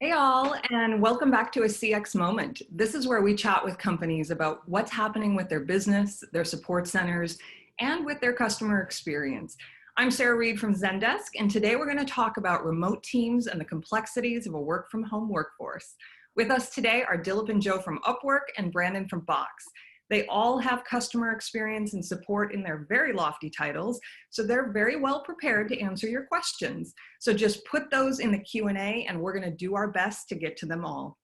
Hey all, and welcome back to a CX Moment. This is where we chat with companies about what's happening with their business, their support centers, and with their customer experience. I'm Sarah Reed from Zendesk, and today we're going to talk about remote teams and the complexities of a work from home workforce. With us today are Dilip and Joe from Upwork and Brandon from Box. They all have customer experience and support in their very lofty titles, so they're very well prepared to answer your questions. So just put those in the Q&A and we're gonna do our best to get to them all.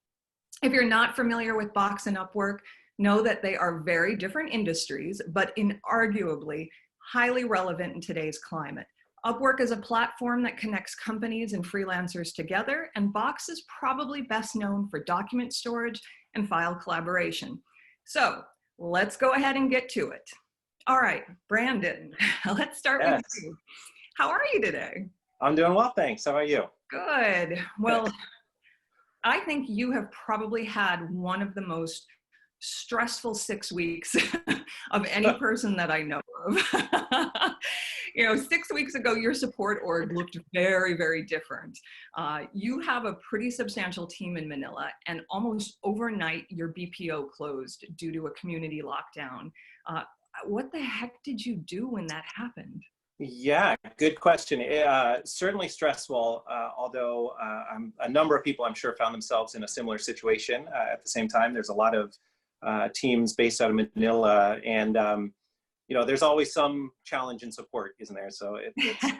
If you're not familiar with Box and Upwork, know that they are very different industries, but inarguably highly relevant in today's climate. Upwork is a platform that connects companies and freelancers together, and Box is probably best known for document storage and file collaboration. So let's go ahead and get to it. All right, Brandon, let's start with you. How are you today? I'm doing well, thanks. How about you? Good. Well, I think you have probably had one of the most stressful 6 weeks of any person that I know of. 6 weeks ago, your support org looked very, very different. You have a pretty substantial team in Manila, and almost overnight, your BPO closed due to a community lockdown. What the heck did you do when that happened? Yeah, good question. Certainly stressful, although a number of people I'm sure found themselves in a similar situation at the same time. There's a lot of teams based out of Manila, and there's always some challenge in support, isn't there? So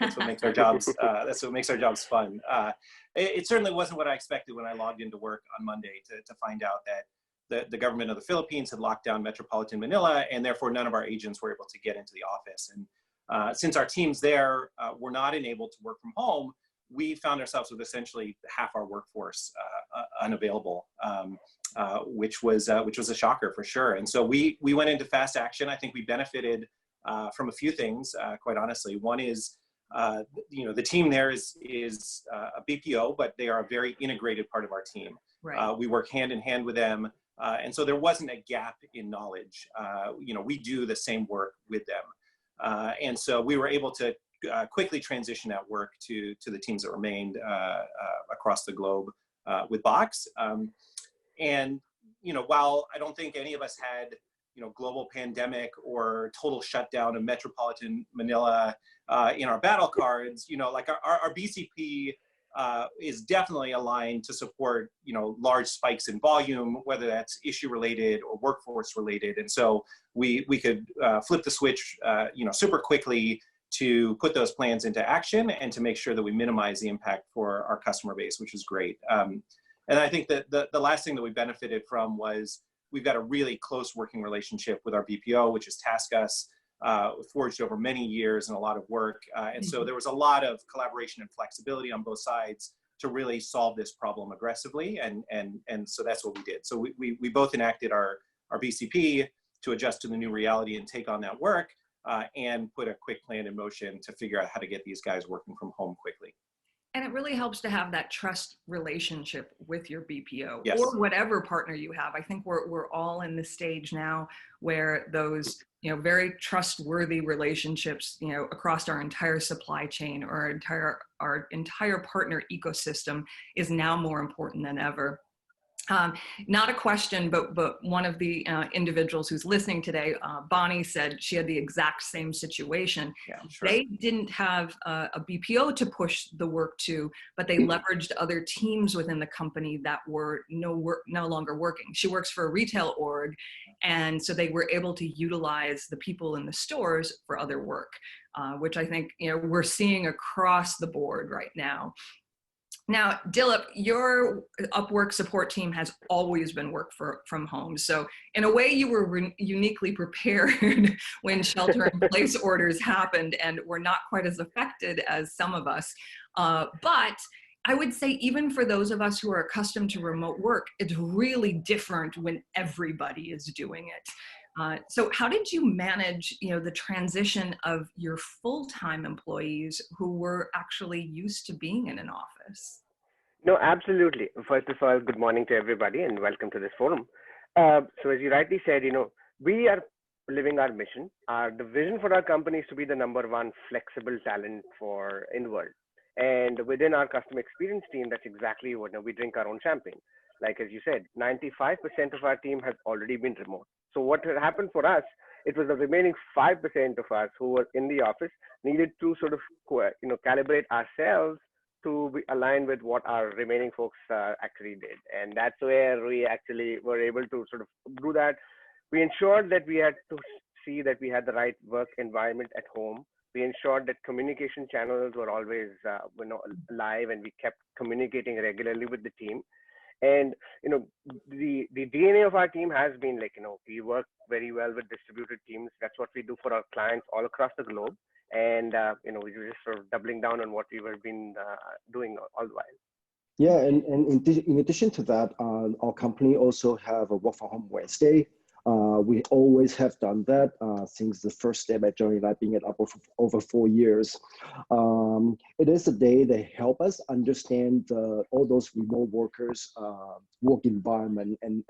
that's what makes our jobs that's what makes our jobs fun. It certainly wasn't what I expected when I logged into work on Monday to find out that the government of the Philippines had locked down metropolitan Manila, and therefore none of our agents were able to get into the office. And since our teams there were not enabled to work from home, we found ourselves with essentially half our workforce unavailable, which was a shocker for sure. And so we went into fast action. I think we benefited from a few things, quite honestly. One is, the team there is a BPO, but they are a very integrated part of our team. Right. We work hand in hand with them. And so there wasn't a gap in knowledge. We do the same work with them. And so we were able to quickly transition that work to the teams that remained across the globe with Box. And while I don't think any of us had global pandemic or total shutdown of metropolitan Manila in our battle cards, like our BCP is definitely aligned to support large spikes in volume, whether that's issue related or workforce related. And so we could flip the switch super quickly to put those plans into action and to make sure that we minimize the impact for our customer base, which is great. And I think that the last thing that we benefited from was we've got a really close working relationship with our BPO, which is TaskUs, forged over many years and a lot of work. And so there was a lot of collaboration and flexibility on both sides to really solve this problem aggressively. And so that's what we did. So we both enacted our BCP to adjust to the new reality and take on that work and put a quick plan in motion to figure out how to get these guys working from home quickly. And it really helps to have that trust relationship with your BPO. Yes. Or whatever partner you have. I think we're all in this stage now where those very trustworthy relationships across our entire supply chain or our entire partner ecosystem is now more important than ever. Not a question, but one of the individuals who's listening today, Bonnie, said she had the exact same situation. Yeah, sure. They didn't have a BPO to push the work to, but they leveraged other teams within the company that were no longer working. She works for a retail org, and so they were able to utilize the people in the stores for other work, which I think we're seeing across the board right now. Now, Dilip, your Upwork support team has always been work from home. So in a way, you were uniquely prepared when shelter-in-place orders happened and were not quite as affected as some of us. But I would say even for those of us who are accustomed to remote work, it's really different when everybody is doing it. So how did you manage, the transition of your full-time employees who were actually used to being in an office? No, absolutely. First of all, good morning to everybody and welcome to this forum. So as you rightly said, we are living our mission. The vision for our company is to be the #1 flexible talent in the world. And within our customer experience team, that's exactly what we drink our own champagne. Like as you said, 95% of our team has already been remote. So what had happened for us, it was the remaining 5% of us who were in the office needed to sort of calibrate ourselves to be aligned with what our remaining folks actually did. And that's where we actually were able to sort of do that. We ensured that we had to see that we had the right work environment at home. We ensured that communication channels were always live, and we kept communicating regularly with the team. And the DNA of our team has been we work very well with distributed teams. That's what we do for our clients all across the globe. And we were just sort of doubling down on what we were been doing all the while. Yeah, and in addition to that, our company also have a work from home Wednesday. We always have done that since the first day I joined, I've been at Upwork for over 4 years. It is a day that help us understand all those remote workers' work environment and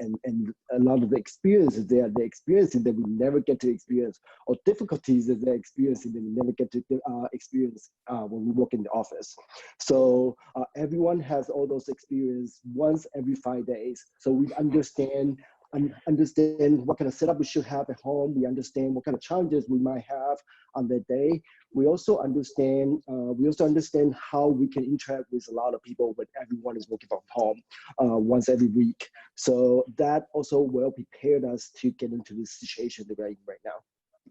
a lot of the experiences they're experiencing that we never get to experience, or difficulties that they're experiencing that we never get to experience when we work in the office. So everyone has all those experiences once every 5 days. So we understand what kind of setup we should have at home. We understand what kind of challenges we might have on that day. We also understand how we can interact with a lot of people when everyone is working from home once every week. So that also well prepared us to get into this situation that we're in right now.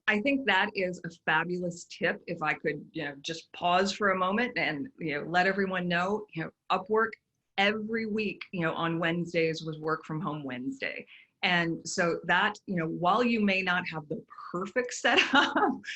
I think that is a fabulous tip. If I could just pause for a moment and let everyone know, Upwork every week on Wednesdays was work from home Wednesday. And so that, while you may not have the perfect setup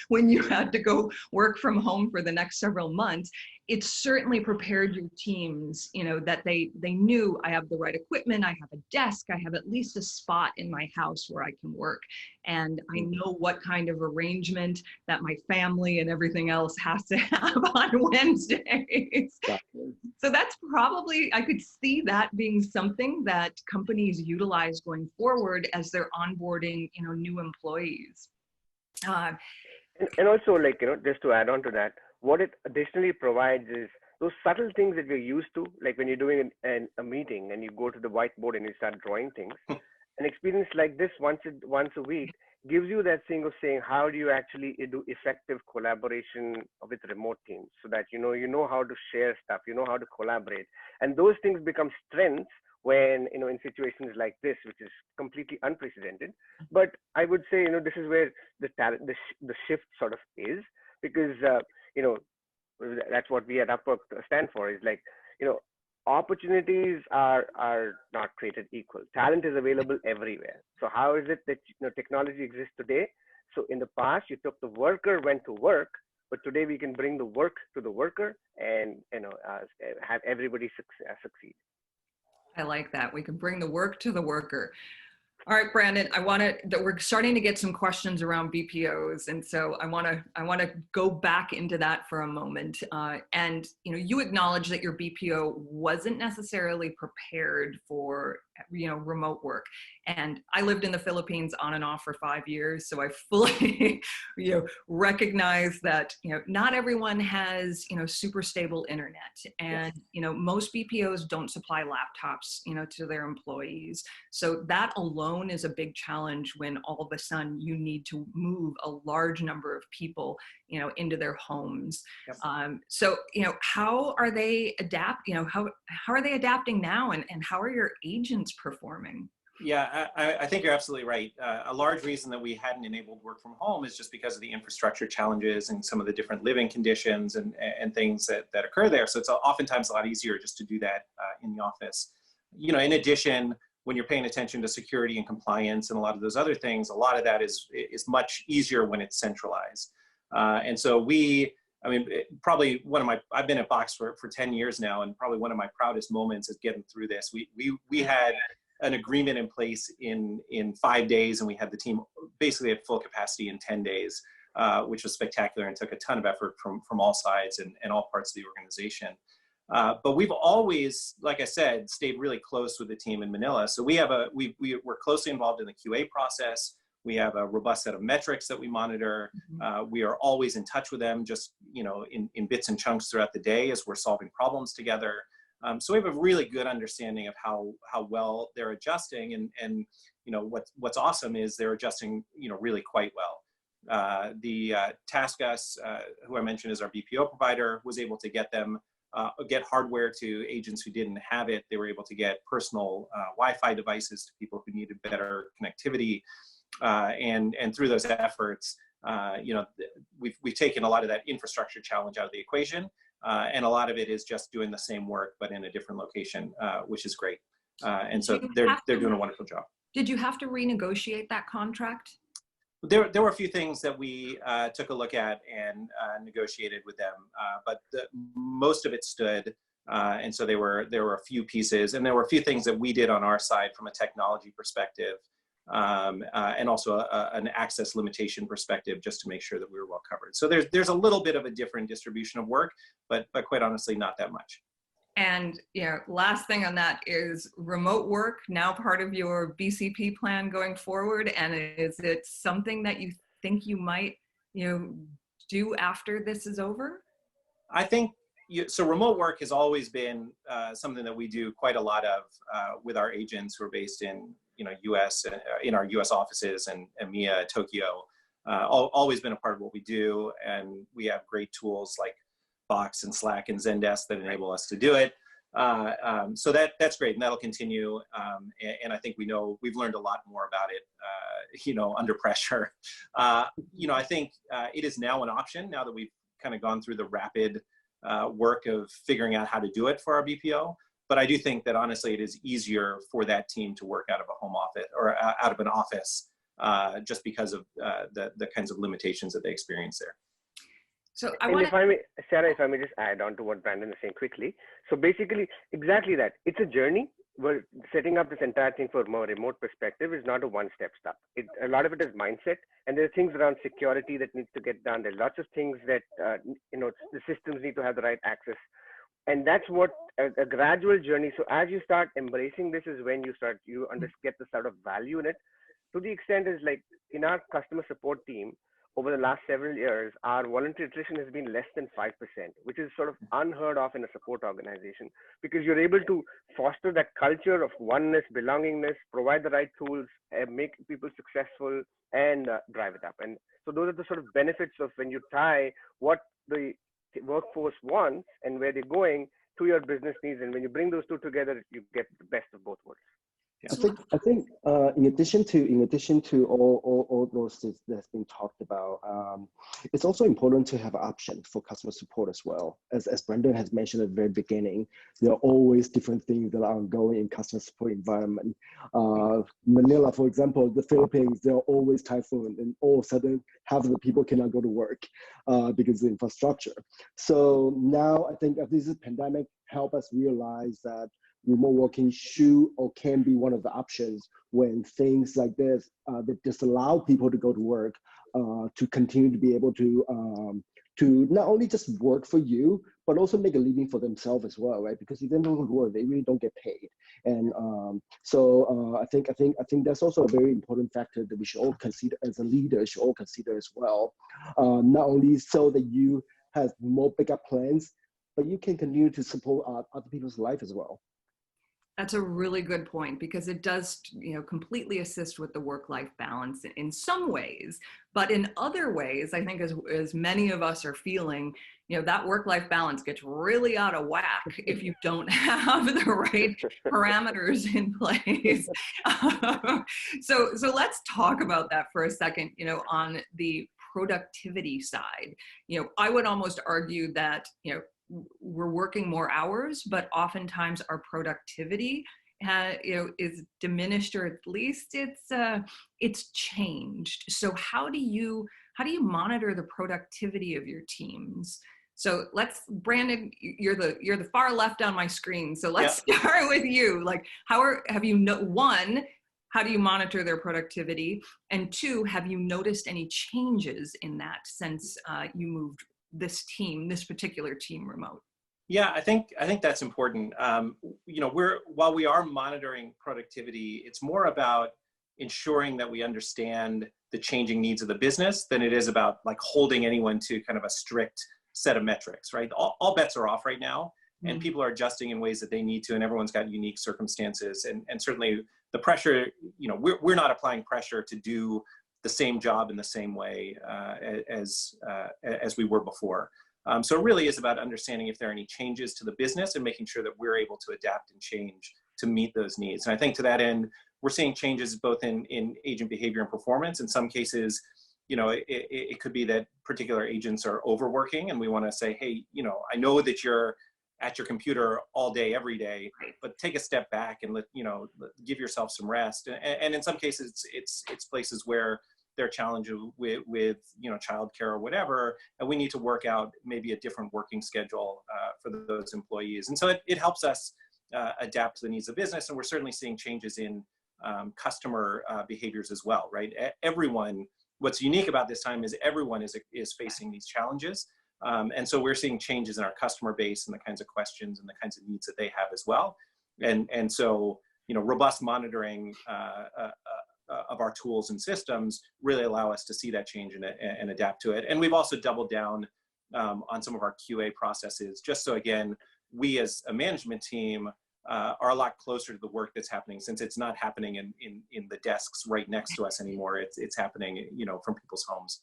when you had to go work from home for the next several months, it certainly prepared your teams, that they knew I have the right equipment, I have a desk, I have at least a spot in my house where I can work. And I know what kind of arrangement that my family and everything else has to have on Wednesdays. So that's probably, I could see that being something that companies utilize going forward as they're onboarding, new employees. And also, just to add on to that, what it additionally provides is those subtle things that we're used to, like when you're doing a meeting and you go to the whiteboard and you start drawing things. An experience like this once a week gives you that thing of saying, how do you actually do effective collaboration with remote teams, so that you know how to share stuff, you know how to collaborate, and those things become strengths when in situations like this, which is completely unprecedented. But I would say this is where the shift sort of is, because that's what we at Upwork stand for, is opportunities are not created equal. Talent is available everywhere. So how is it that technology exists today? So in the past, you took the worker, went to work, but today we can bring the work to the worker and have everybody succeed. I like that. We can bring the work to the worker. All right, Brandon, we're starting to get some questions around BPOs. And so I want to go back into that for a moment. And, you acknowledge that your BPO wasn't necessarily prepared for, remote work. And I lived in the Philippines on and off for 5 years. So I fully, recognize that, not everyone has, super stable internet. And, most BPOs don't supply laptops, to their employees. So that alone is a big challenge when all of a sudden you need to move a large number of people, into their homes. Yep. So, how are they how are they adapting now, and how are your agents performing? Yeah, I think you're absolutely right. A large reason that we hadn't enabled work from home is just because of the infrastructure challenges and some of the different living conditions and things that occur there. So it's oftentimes a lot easier just to do that in the office. In addition, when you're paying attention to security and compliance and a lot of those other things, a lot of that is much easier when it's centralized. And so probably I've been at Box for 10 years now, and probably one of my proudest moments is getting through this. We had an agreement in place in 5 days, and we had the team basically at full capacity in 10 days, which was spectacular and took a ton of effort from all sides and all parts of the organization. But we've always, like I said, stayed really close with the team in Manila. So we're closely involved in the QA process. We have a robust set of metrics that we monitor. We are always in touch with them, just in bits and chunks throughout the day as we're solving problems together. So we have a really good understanding of how well they're adjusting, and what's awesome is they're adjusting really quite well. The TaskUs, who I mentioned is our BPO provider, was able to get them get hardware to agents who didn't have it. They were able to get personal Wi-Fi devices to people who needed better connectivity, and through those efforts, we've taken a lot of that infrastructure challenge out of the equation, and a lot of it is just doing the same work but in a different location, which is great. And so they're doing a wonderful job. Did you have to renegotiate that contract? There were a few things that we took a look at and negotiated with them, but most of it stood. And so there were a few pieces, and there were a few things that we did on our side from a technology perspective, and also an access limitation perspective, just to make sure that we were well covered. So there's a little bit of a different distribution of work, but quite honestly, not that much. And last thing on that is remote work now part of your BCP plan going forward, and is it something that you think you might do after this is over? I think so. Remote work has always been something that we do quite a lot of with our agents who are based in US, in our US offices, and EMEA, Tokyo. Always been a part of what we do, and we have great tools like Box and Slack and Zendesk that enable us to do it. So that's great, and that'll continue. And I think we've learned a lot more about it, under pressure. I think it is now an option now that we've kind of gone through the rapid work of figuring out how to do it for our BPO. But I do think that honestly, it is easier for that team to work out of a home office or out of an office, just because of the kinds of limitations that they experience there. So Sarah, if I may just add on to what Brandon is saying quickly. So basically, exactly that. It's a journey. We're setting up this entire thing from a remote perspective is not a one-step stuff. A lot of it is mindset, and there are things around security that needs to get done. There are lots of things that the systems need to have the right access, and that's what a gradual journey. So as you start embracing this, is when you get the sort of value in it. To the extent is like in our customer support team, over the last several years, our voluntary attrition has been less than 5%, which is sort of unheard of in a support organization, because you're able to foster that culture of oneness, belongingness, provide the right tools, make people successful, and drive it up. And so those are the sort of benefits of when you tie what the workforce wants and where they're going to your business needs. And when you bring those two together, you get the best of both worlds. Yeah. I think in addition to all those things that's been talked about, it's also important to have options for customer support as well. As Brandon has mentioned at the very beginning, there are always different things that are ongoing in customer support environment. Manila, for example, the Philippines, there are always typhoon, and all of a sudden half of the people cannot go to work because of the infrastructure. So now I think this pandemic helped us realize that remote working should or can be one of the options when things like this that disallow people to go to work, to continue to be able to not only just work for you, but also make a living for themselves as well, right? Because if they don't work, they really don't get paid. And so I think that's also a very important factor that we should all consider as a leader, should all consider as well. Not only so that you have more backup plans, but you can continue to support other people's life as well. That's a really good point, because it does, completely assist with the work-life balance in some ways, but in other ways, I think as many of us are feeling, that work-life balance gets really out of whack if you don't have the right parameters in place. So let's talk about that for a second, on the productivity side. I would almost argue that, we're working more hours, but oftentimes our productivity, is diminished, or at least it's changed. So how do you monitor the productivity of your teams? So Brandon, you're the far left on my screen. So let's start with you. Like, one, how do you monitor their productivity? And two, have you noticed any changes in that since you moved this particular team remote? Yeah, I think that's important. While we are monitoring productivity, it's more about ensuring that we understand the changing needs of the business than it is about like holding anyone to kind of a strict set of metrics, right? All bets are off right now, and people are adjusting in ways that they need to, and everyone's got unique circumstances. And certainly the pressure, you know, we're not applying pressure to do the same job in the same way as we were before. So it really is about understanding if there are any changes to the business and making sure that we're able to adapt and change to meet those needs. And I think to that end, we're seeing changes both in agent behavior and performance. In some cases, you know, it could be that particular agents are overworking, and we want to say, hey, you know, I know that you're at your computer all day, every day, but take a step back and give yourself some rest. And in some cases, it's places where they're challenged with you know, childcare or whatever, and we need to work out maybe a different working schedule for those employees. And so it helps us adapt to the needs of business, and we're certainly seeing changes in customer behaviors as well, right? Everyone, what's unique about this time is everyone is facing these challenges. And so we're seeing changes in our customer base and the kinds of questions and the kinds of needs that they have as well. And so, you know, robust monitoring of our tools and systems really allow us to see that change and adapt to it. And we've also doubled down on some of our QA processes, just so, again, we as a management team are a lot closer to the work that's happening, since it's not happening in the desks right next to us anymore. It's happening, you know, from people's homes.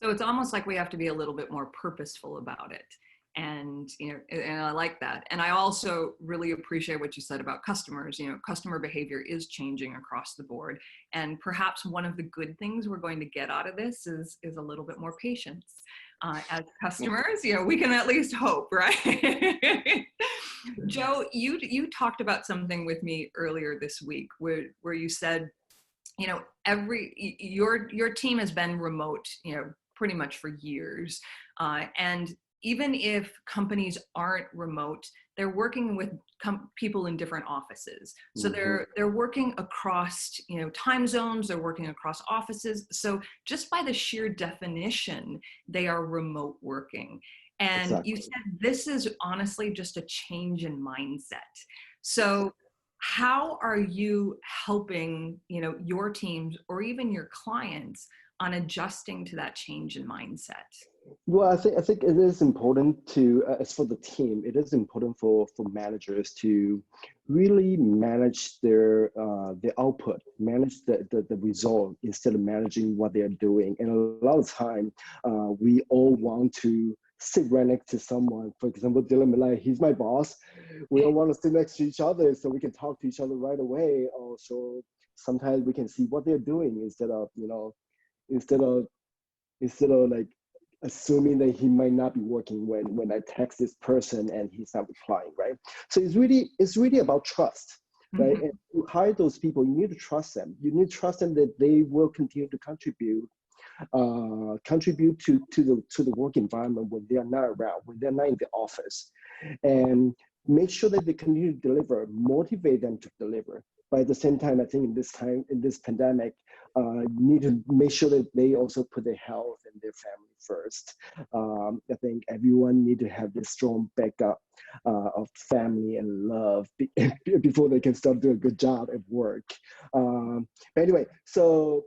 So it's almost like we have to be a little bit more purposeful about it. And, you know, and I like that. And I also really appreciate what you said about customers. You know, customer behavior is changing across the board. And perhaps one of the good things we're going to get out of this is a little bit more patience. As customers, you know, we can at least hope, right? Joe, you talked about something with me earlier this week where you said, you know, your team has been remote, you know, pretty much for years. And even if companies aren't remote, they're working with people in different offices. So they're working across, you know, time zones, they're working across offices. So just by the sheer definition, they are remote working. And you said this is honestly just a change in mindset. So how are you helping, you know, your teams or even your clients on adjusting to that change in mindset? Well, I think it is important to, as for the team, it is important for managers to really manage their output, manage the result instead of managing what they are doing. And a lot of time, we all want to sit right next to someone. For example, Dilip, like, he's my boss. We all want to sit next to each other so we can talk to each other right away. Also, sometimes we can see what they're doing instead of like assuming that he might not be working when I text this person and he's not replying, right? So it's really about trust, right? And to hire those people, you need to trust them. You need to trust them that they will continue to contribute to the work environment when they are not around, when they're not in the office, and make sure that they continue to deliver, motivate them to deliver. But at the same time, I think in this pandemic, you need to make sure that they also put their health and their family first. I think everyone need to have this strong backup of family and love before they can start doing a good job at work. Anyway, so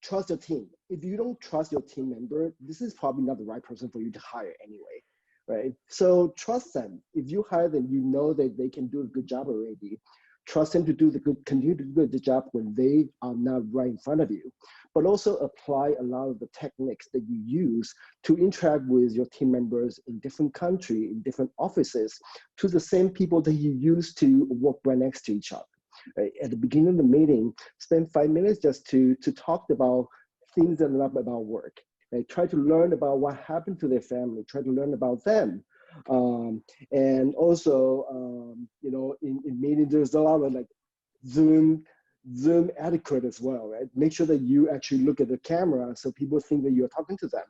trust your team. If you don't trust your team member, this is probably not the right person for you to hire anyway, right? So trust them. If you hire them, you know that they can do a good job already. Trust them to continue to do the job when they are not right in front of you, but also apply a lot of the techniques that you use to interact with your team members in different countries, in different offices, to the same people that you use to work right next to each other. Right? At the beginning of the meeting, spend 5 minutes just to talk about things that are not about work. Right? Try to learn about what happened to their family. Try to learn about them. And also, you know, in meetings, there's a lot of like Zoom etiquette as well, right? Make sure that you actually look at the camera so people think that you're talking to them,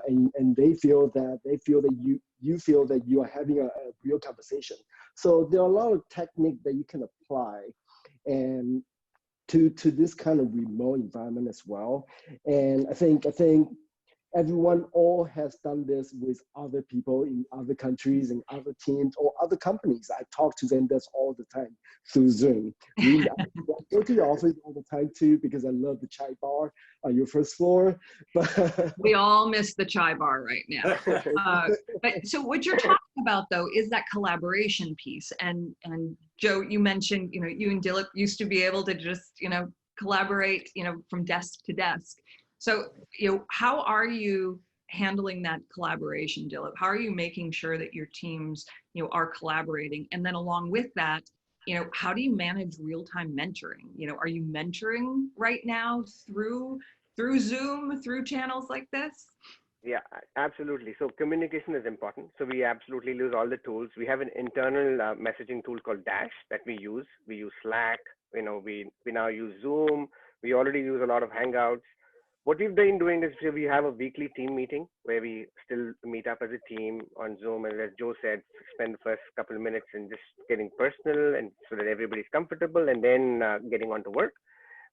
and they feel that you feel that you are having a real conversation. So there are a lot of techniques that you can apply, and to this kind of remote environment as well. And I think everyone all has done this with other people in other countries and other teams or other companies. I talk to Zendesk all the time through Zoom. I go to the office all the time too because I love the chai bar on your first floor. But we all miss the chai bar right now. But so what you're talking about though is that collaboration piece. And Joe, you mentioned, you and Dilip used to be able to just, collaborate, from desk to desk. So, how are you handling that collaboration, Dilip? How are you making sure that your teams, are collaborating? And then along with that, how do you manage real-time mentoring? Are you mentoring right now through Zoom, through channels like this? Yeah, absolutely. So communication is important. So we absolutely use all the tools. We have an internal messaging tool called Dash that we use. We use Slack. We now use Zoom. We already use a lot of Hangouts. What we've been doing is we have a weekly team meeting where we still meet up as a team on Zoom. And as Joe said, spend the first couple of minutes in just getting personal and so that everybody's comfortable and then getting on to work.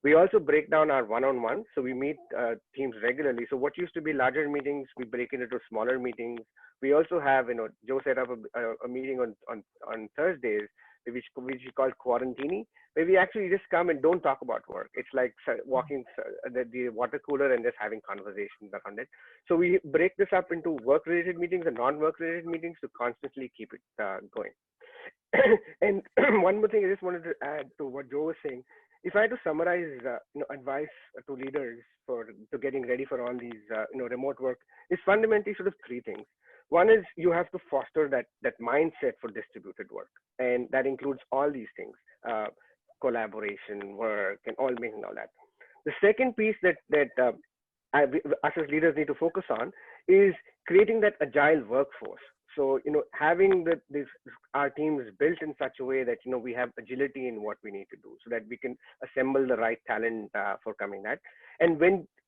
We also break down our one-on-one. So we meet teams regularly. So what used to be larger meetings, we break it into smaller meetings. We also have, Joe set up a meeting on Thursdays, which we call Quarantini, where we actually just come and don't talk about work. It's like walking the water cooler and just having conversations around it. So we break this up into work-related meetings and non-work-related meetings to constantly keep it going. And one more thing I just wanted to add to what Joe was saying. If I had to summarize, advice to leaders to getting ready for all these, remote work, is fundamentally sort of three things. One is you have to foster that mindset for distributed work, and that includes all these things, collaboration, work, and all making all that. The second piece that us as leaders need to focus on is creating that agile workforce. So, having our teams built in such a way that, we have agility in what we need to do so that we can assemble the right talent for coming that. And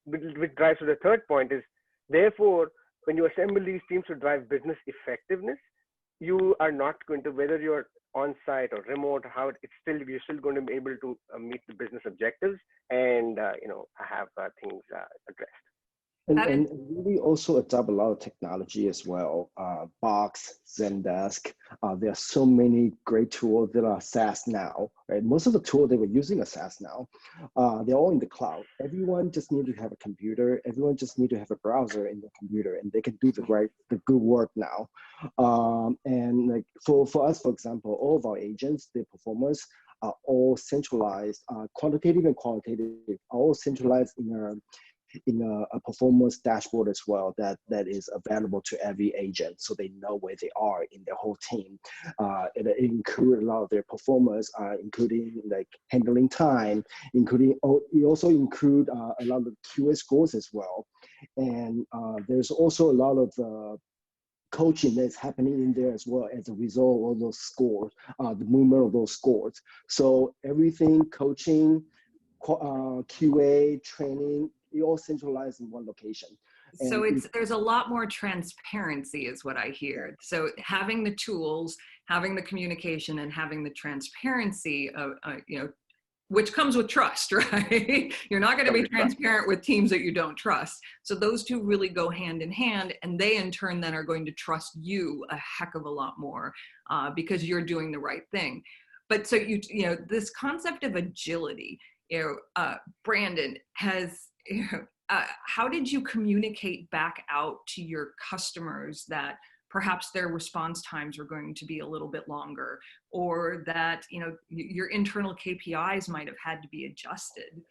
which drives to the third point is, therefore, when you assemble these teams to drive business effectiveness, you are not going to, whether you're on site or remote, you're still going to be able to meet the business objectives and, have things addressed. And really also adopt a lot of technology as well. Box, Zendesk, there are so many great tools that are SaaS now, right? Most of the tools they were using are SaaS now. They're all in the cloud. Everyone just need to have a computer. Everyone just need to have a browser in the computer and they can do the good work now. And like for us, for example, all of our agents, their performers are all centralized, quantitative and qualitative, are all centralized in a performance dashboard as well that is available to every agent so they know where they are in their whole team. It includes a lot of their performers, including like handling time, we also include a lot of QA scores as well. And there's also a lot of coaching that's happening in there as well as a result of those scores, the movement of those scores. So everything, coaching, QA, training, you all centralized in one location. And so there's a lot more transparency is what I hear. So having the tools, having the communication, and having the transparency of, which comes with trust, right? You're not going to be transparent with teams that you don't trust. So those two really go hand in hand, and they in turn then are going to trust you a heck of a lot more because you're doing the right thing. But so this concept of agility, Brandon has, how did you communicate back out to your customers that perhaps their response times are going to be a little bit longer, or that your internal KPIs might have had to be adjusted?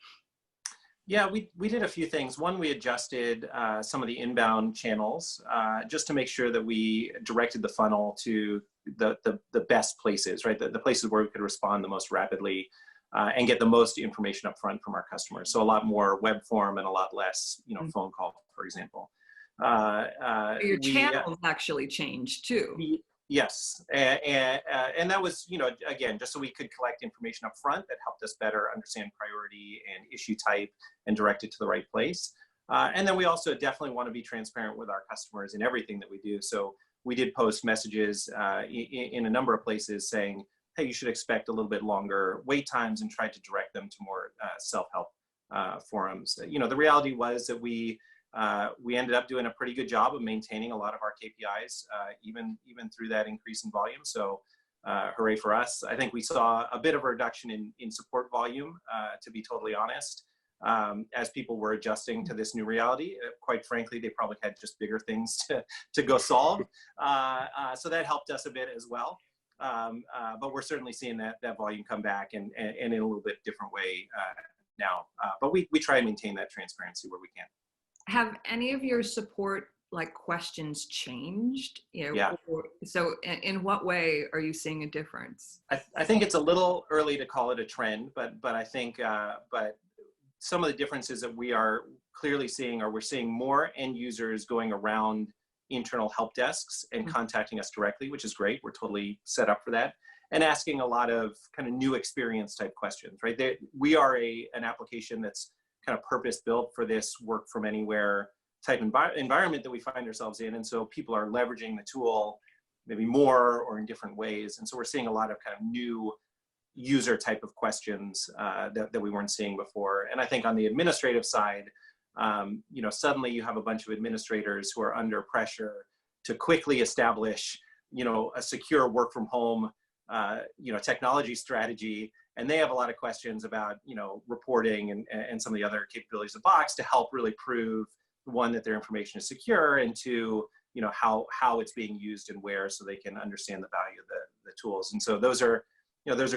Yeah, we did a few things. One, we adjusted some of the inbound channels just to make sure that we directed the funnel to the best places, right? The places where we could respond the most rapidly and get the most information up front from our customers. So a lot more web form and a lot less, phone call, for example. Your channels actually changed too. Yes, and that was, again, just so we could collect information up front that helped us better understand priority and issue type and direct it to the right place. And then we also definitely want to be transparent with our customers in everything that we do. So we did post messages in a number of places saying, hey, you should expect a little bit longer wait times, and tried to direct them to more self-help forums. The reality was that we we ended up doing a pretty good job of maintaining a lot of our KPIs, even through that increase in volume. So hooray for us. I think we saw a bit of a reduction in support volume, to be totally honest, as people were adjusting to this new reality. Quite frankly, they probably had just bigger things to go solve. So that helped us a bit as well. But we're certainly seeing that volume come back and in a little bit different way now. But we try and maintain that transparency where we can. Have any of your support questions changed? Yeah. So in what way are you seeing a difference? I think it's a little early to call it a trend, but I think but some of the differences that we are clearly seeing are we're seeing more end users going around internal help desks and contacting us directly, which is great. We're totally set up for that, and asking a lot of kind of new experience type questions, right? We are an application that's kind of purpose built for this work from anywhere type environment that we find ourselves in. And so people are leveraging the tool maybe more or in different ways. And so we're seeing a lot of kind of new user type of questions that we weren't seeing before. And I think on the administrative side, suddenly you have a bunch of administrators who are under pressure to quickly establish, a secure work from home, technology strategy. And they have a lot of questions about, reporting and some of the other capabilities of Box to help really prove, one, that their information is secure, and two, how it's being used and where, so they can understand the value of the tools. And so those are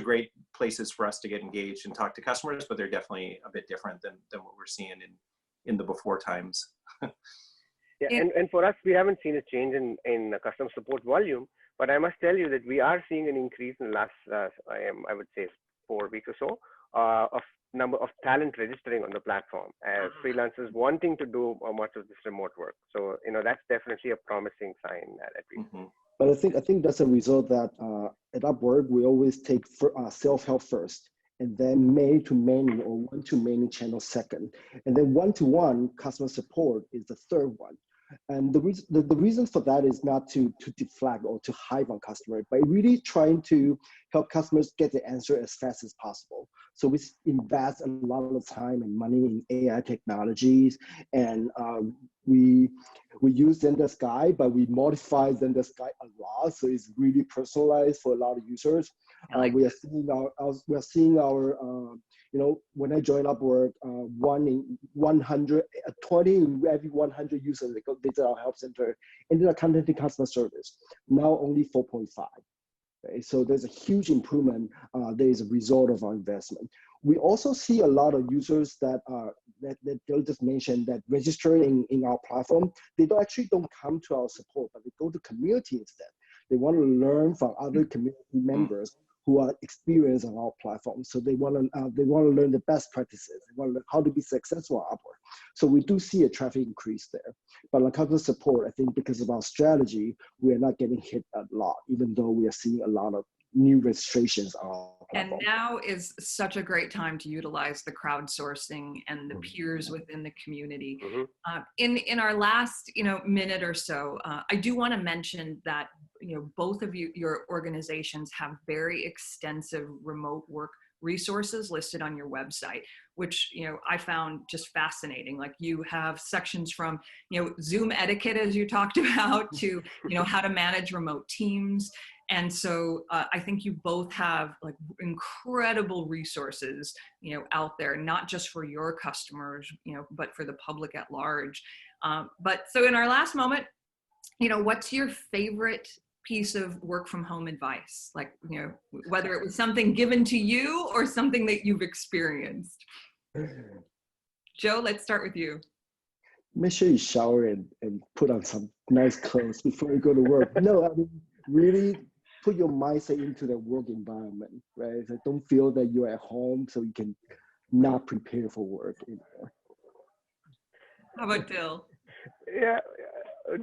great places for us to get engaged and talk to customers, but they're definitely a bit different than what we're seeing in the before times. Yeah, and for us, we haven't seen a change in customer support volume, but I must tell you that we are seeing an increase in the last, I would say, 4 weeks or so, of number of talent registering on the platform as freelancers wanting to do much of this remote work. So, that's definitely a promising sign that we see. But I think that's a result that at Upwork, we always take self-help first, and then many-to-many or one-to-many channel second. And then one-to-one customer support is the third one. And the reason for that is not to deflect or to hide on customer, but really trying to help customers get the answer as fast as possible. So we invest a lot of time and money in AI technologies, and we use Zendesk Guide, but we modify Zendesk Guide a lot, so it's really personalized for a lot of users. We are seeing our when I joined Upwork, 20 in every 100 users that go visit our help center, and then are contacting customer service. Now only 4.5. Okay? So there's a huge improvement. There is a result of our investment. We also see a lot of users that they'll just mention that registering in our platform, they don't come to our support, but they go to community instead. They want to learn from other community members who are experienced on our platform. So they want to learn the best practices. They want to learn how to be successful at Upwork. So we do see a traffic increase there. But on customer support, I think because of our strategy, we are not getting hit a lot, even though we are seeing a lot of new registrations on our platform. And now is such a great time to utilize the crowdsourcing and the peers within the community. In our last minute or so, I do want to mention that both of your organizations have very extensive remote work resources listed on your website, which I found just fascinating. Like, you have sections from Zoom etiquette, as you talked about, to how to manage remote teams. And so I think you both have incredible resources out there, not just for your customers but for the public at large. But so in our last moment, what's your favorite piece of work from home advice? Whether it was something given to you or something that you've experienced. Joe, let's start with you. Make sure you shower and put on some nice clothes before you go to work. No, I mean, really put your mindset into the work environment, right? So don't feel that you're at home, so you can not prepare for work anymore. How about Dil? Yeah,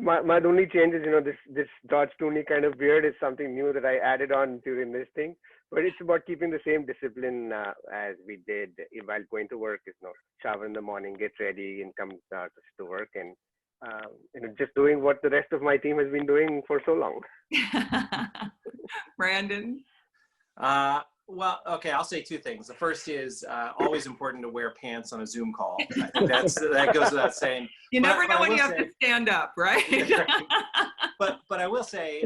my only change is, this Dodge Tooney kind of beard is something new that I added on during this thing. But it's about keeping the same discipline as we did while going to work. Shower in the morning, get ready, and come to work, and just doing what the rest of my team has been doing for so long. Brandon? Well, okay, I'll say two things. The first is always important to wear pants on a Zoom call. I think that goes without saying. You never know when you have say, to stand up, right? right. But I will say,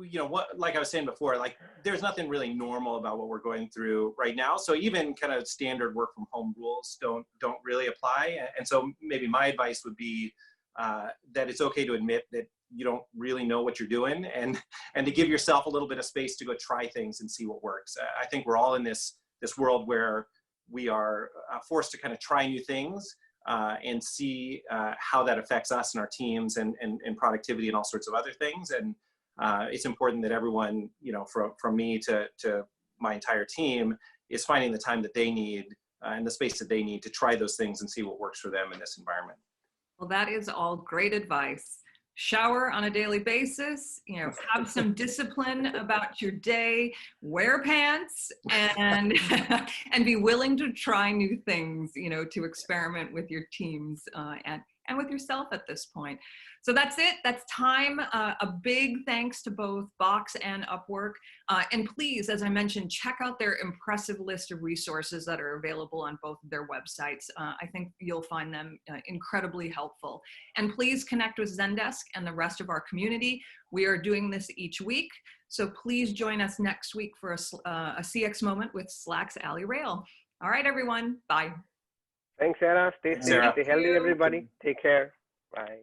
you know, what, like I was saying before, like there's nothing really normal about what we're going through right now. So even kind of standard work from home rules don't really apply. And so maybe my advice would be that it's okay to admit that you don't really know what you're doing, and to give yourself a little bit of space to go try things and see what works. I think we're all in this world where we are forced to kind of try new things and see how that affects us and our teams and productivity and all sorts of other things. And it's important that everyone, you know, from me to my entire team, is finding the time that they need and the space that they need to try those things and see what works for them in this environment. Well, that is all great advice. Shower on a daily basis, you know, have some discipline about your day, wear pants, and and be willing to try new things, you know, to experiment with your teams and with yourself at this point. So that's it. That's time. A big thanks to both Box and Upwork. And please, as I mentioned, check out their impressive list of resources that are available on both of their websites. I think you'll find them incredibly helpful. And please connect with Zendesk and the rest of our community. We are doing this each week. So please join us next week for a CX Moment with Slack's Ali Rail. All right, everyone. Bye. Thanks, Sarah. Stay safe, stay healthy, everybody. Take care. Bye.